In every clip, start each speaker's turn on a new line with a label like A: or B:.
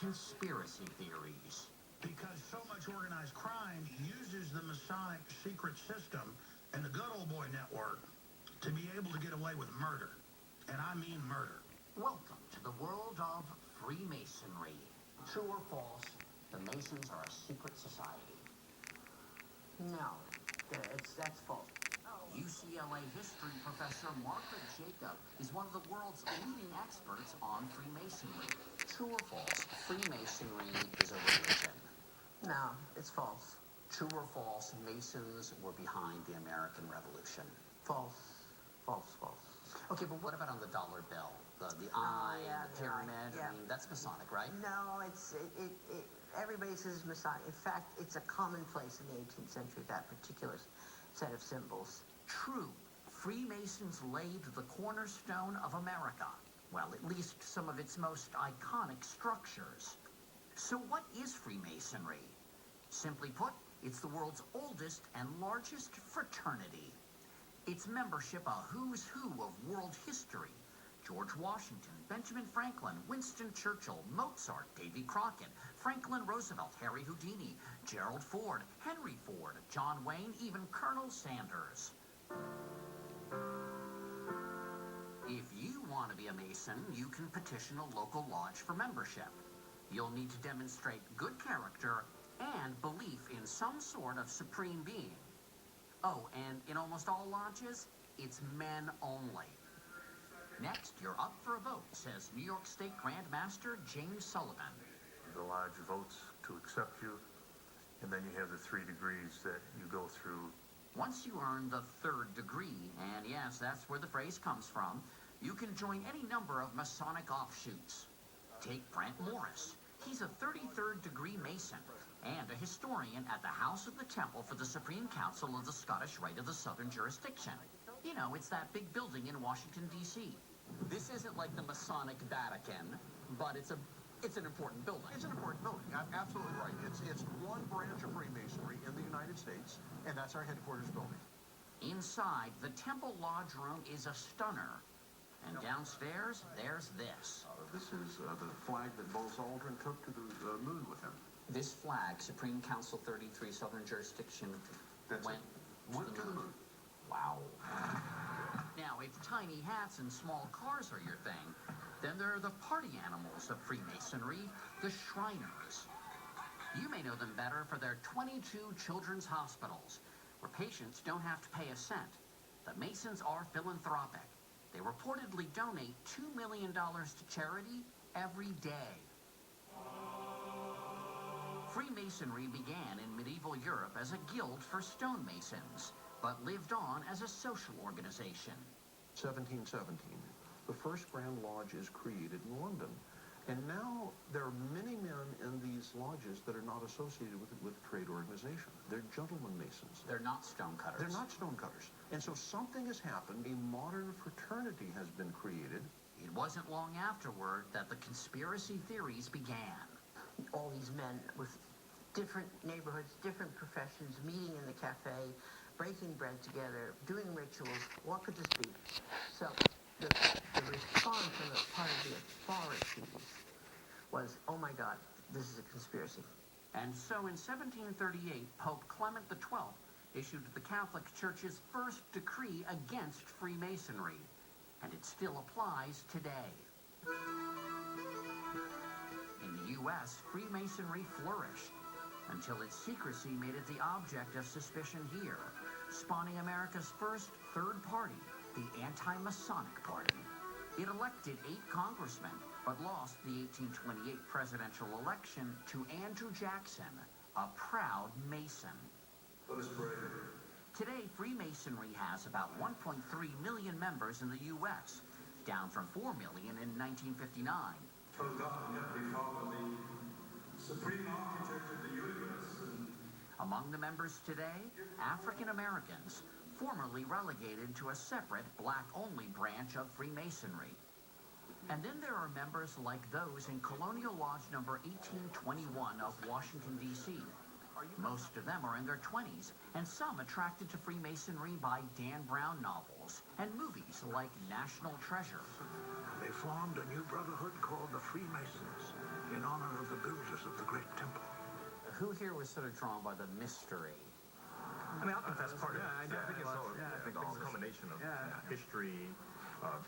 A: conspiracy theories.
B: Because so much organized crime uses the Masonic secret system and the good old boy network to be able to get away with murder. And I mean murder.
A: Welcome to the world of Freemasonry. True or false, the Masons are a secret society.
C: No, that's false.
A: UCLA history professor Margaret Jacob is one of the world's leading experts on Freemasonry. True or false, Freemasonry is a religion.
C: No, it's false.
A: True or false, Masons were behind the American Revolution.
C: False. False. False.
A: Okay, but what about on the dollar bill? The eye,
C: yeah,
A: the pyramid?
C: yeah.
A: I mean, that's Masonic, right?
C: No, everybody says Masonic. In fact, it's a commonplace in the 18th century, that particular set of symbols.
A: True. Freemasons laid the cornerstone of America. Well, at least some of its most iconic structures. So what is Freemasonry? Simply put, it's the world's oldest and largest fraternity. Its membership a who's who of world history. George Washington, Benjamin Franklin, Winston Churchill, Mozart, Davy Crockett, Franklin Roosevelt, Harry Houdini, Gerald Ford, Henry Ford, John Wayne, even Colonel Sanders. If you want to be a Mason, you can petition a local lodge for membership. You'll need to demonstrate good character and belief in some sort of supreme being. Oh, and in almost all lodges, it's men only. Next, you're up for a vote, says New York State Grand Master James Sullivan.
D: The lodge votes to accept you, and then you have the 3 degrees that you go through.
A: Once you earn the 3rd degree, and yes, that's where the phrase comes from, you can join any number of Masonic offshoots. Take Brent Morris. He's a 33rd degree Mason and a historian at the House of the Temple for the Supreme Council of the Scottish Rite of the Southern Jurisdiction. You know, it's that big building in Washington, D.C. This isn't like the Masonic Vatican, but it's an important building.
E: It's an important building. Absolutely right. It's one branch of Freemasonry in the United States, and that's our headquarters building.
A: Inside, the Temple Lodge room is a stunner. And downstairs, there's this.
F: This is the flag that Buzz Aldrin took to the moon with him.
A: This flag, Supreme Council 33 Southern Jurisdiction, went to the moon. Wow. Now, if tiny hats and small cars are your thing, then there are the party animals of Freemasonry, the Shriners. You may know them better for their 22 children's hospitals, where patients don't have to pay a cent. The Masons are philanthropic. They reportedly donate $2 million to charity every day. Freemasonry began in medieval Europe as a guild for stonemasons, but lived on as a social organization.
F: 1717, the first Grand Lodge is created in London. And now there are many men in these lodges that are not associated with trade organization. They're gentlemen Masons.
A: They're not stonecutters.
F: They're not stonecutters. And so something has happened. A modern fraternity has been created.
A: It wasn't long afterward that the conspiracy theories began.
C: All these men with different neighborhoods, different professions, meeting in the cafe, breaking bread together, doing rituals. What could this be? So the response on the part of the authorities was, oh my God, this is a conspiracy.
A: And so in 1738, Pope Clement XII issued the Catholic Church's first decree against Freemasonry, and it still applies today. In the U.S., Freemasonry flourished until its secrecy made it the object of suspicion here, spawning America's first third party, the Anti-Masonic Party. It elected 8 congressmen, but lost the 1828 presidential election to Andrew Jackson, a proud Mason.
G: Let us pray.
A: Today, Freemasonry has about 1.3 million members in the U.S., down from 4 million in 1959.
G: Forgotten yet we follow the supreme architect of the universe.
A: Among the members today, African Americans, formerly relegated to a separate black-only branch of Freemasonry. And then there are members like those in Colonial Lodge number 1821 of Washington, D.C. Most of them are in their 20s, and some attracted to Freemasonry by Dan Brown novels and movies like National Treasure.
B: they formed a new brotherhood called the Freemasons in honor of the builders of the Great Temple.
A: Who here was sort of drawn by the mystery?
H: I mean, I'll confess part of it.
I: I think it's a combination of history,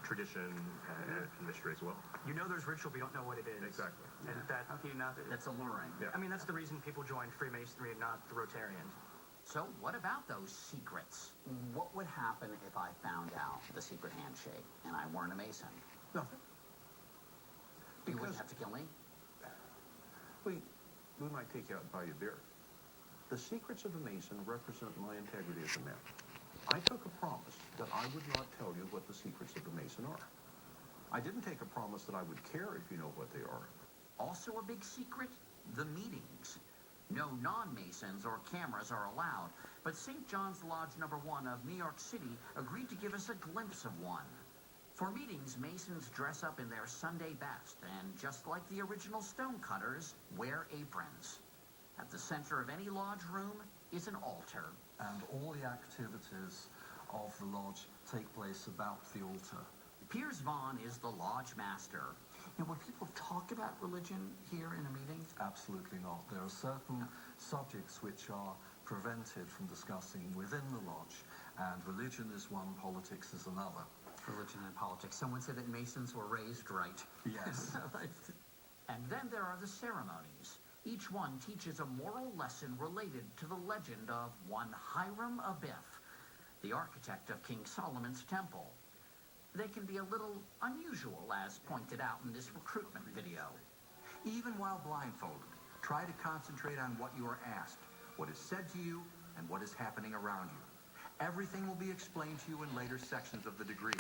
I: tradition, and mystery as well.
H: You know there's ritual, but you don't know what it is.
I: Exactly.
H: And that, how can you not?
A: That's alluring.
I: Yeah.
H: I mean, that's the reason people joined Freemasonry and not the Rotarians.
A: So what about those secrets? What would happen if I found out the secret handshake and I weren't a Mason?
F: Nothing.
A: You wouldn't
F: Because
A: have to kill me?
F: we might take you out and buy you a beer. The secrets of a Mason represent my integrity as a man. I took a promise that I would not tell you what the secrets of a Mason are. I didn't take a promise that I would care if you know what they are.
A: Also a big secret? The meetings. No non-Masons or cameras are allowed, but St. John's Lodge No. 1 of New York City agreed to give us a glimpse of one. For meetings, Masons dress up in their Sunday best, and just like the original stonecutters, wear aprons. At the center of any lodge room is an altar.
J: And all the activities of the lodge take place about the altar.
A: Piers Vaughn is the lodge master. Now, will people talk about religion here in a meeting?
J: Absolutely not. There are certain subjects which are prevented from discussing within the lodge, and religion is one, politics is another.
A: Religion and politics. Someone said that Masons were raised right.
J: Yes.
A: And then there are the ceremonies. Each one teaches a moral lesson related to the legend of one Hiram Abiff, the architect of King Solomon's temple. They can be a little unusual, as pointed out in this recruitment video.
K: Even while blindfolded, try to concentrate on what you are asked, what is said to you, and what is happening around you. Everything will be explained to you in later sections of the degree.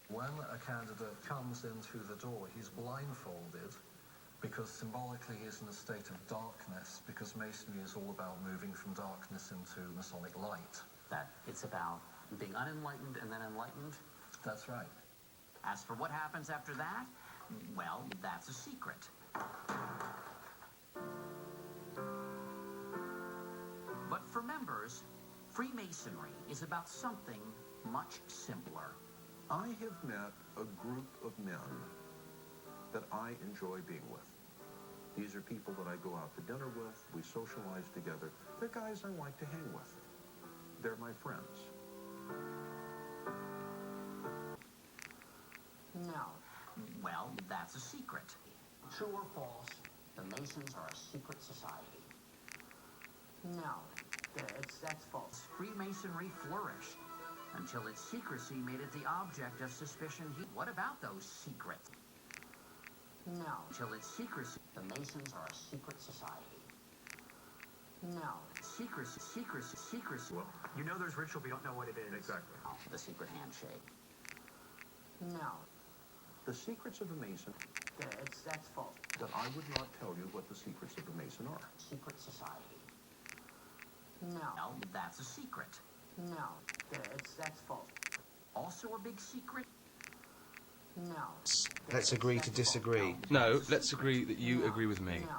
J: When a candidate comes in through the door, he's blindfolded because symbolically he is in a state of darkness, because Masonry is all about moving from darkness into Masonic light.
A: That it's about being unenlightened and then enlightened.
J: That's right.
A: As for what happens after that, well, that's a secret. But for members, Freemasonry is about something much simpler.
F: I have met a group of men that I enjoy being with. These are people that I go out to dinner with, we socialize together. They're guys I like to hang with. They're my friends.
C: No.
A: Well, that's a secret.
C: True or false, the Masons are a secret society. No. That's false.
A: Freemasonry flourished until its secrecy made it the object of suspicion. What about those secrets?
C: No.
A: Until its secrecy.
C: The Masons are a secret society. No.
A: Secrecy.
I: Well,
H: You know there's ritual, but you don't know what it is.
I: exactly.
A: Oh, the secret handshake.
C: No.
F: The secrets of a Mason,
C: That's false.
F: that I would not tell you what the secrets of a Mason are.
C: Secret society. No.
A: Well, that's a secret.
C: No. That's false.
A: Also a big secret?
C: No.
L: Let's agree to
C: That's false.
L: disagree.
M: No, let's agree that you agree with me.
C: No.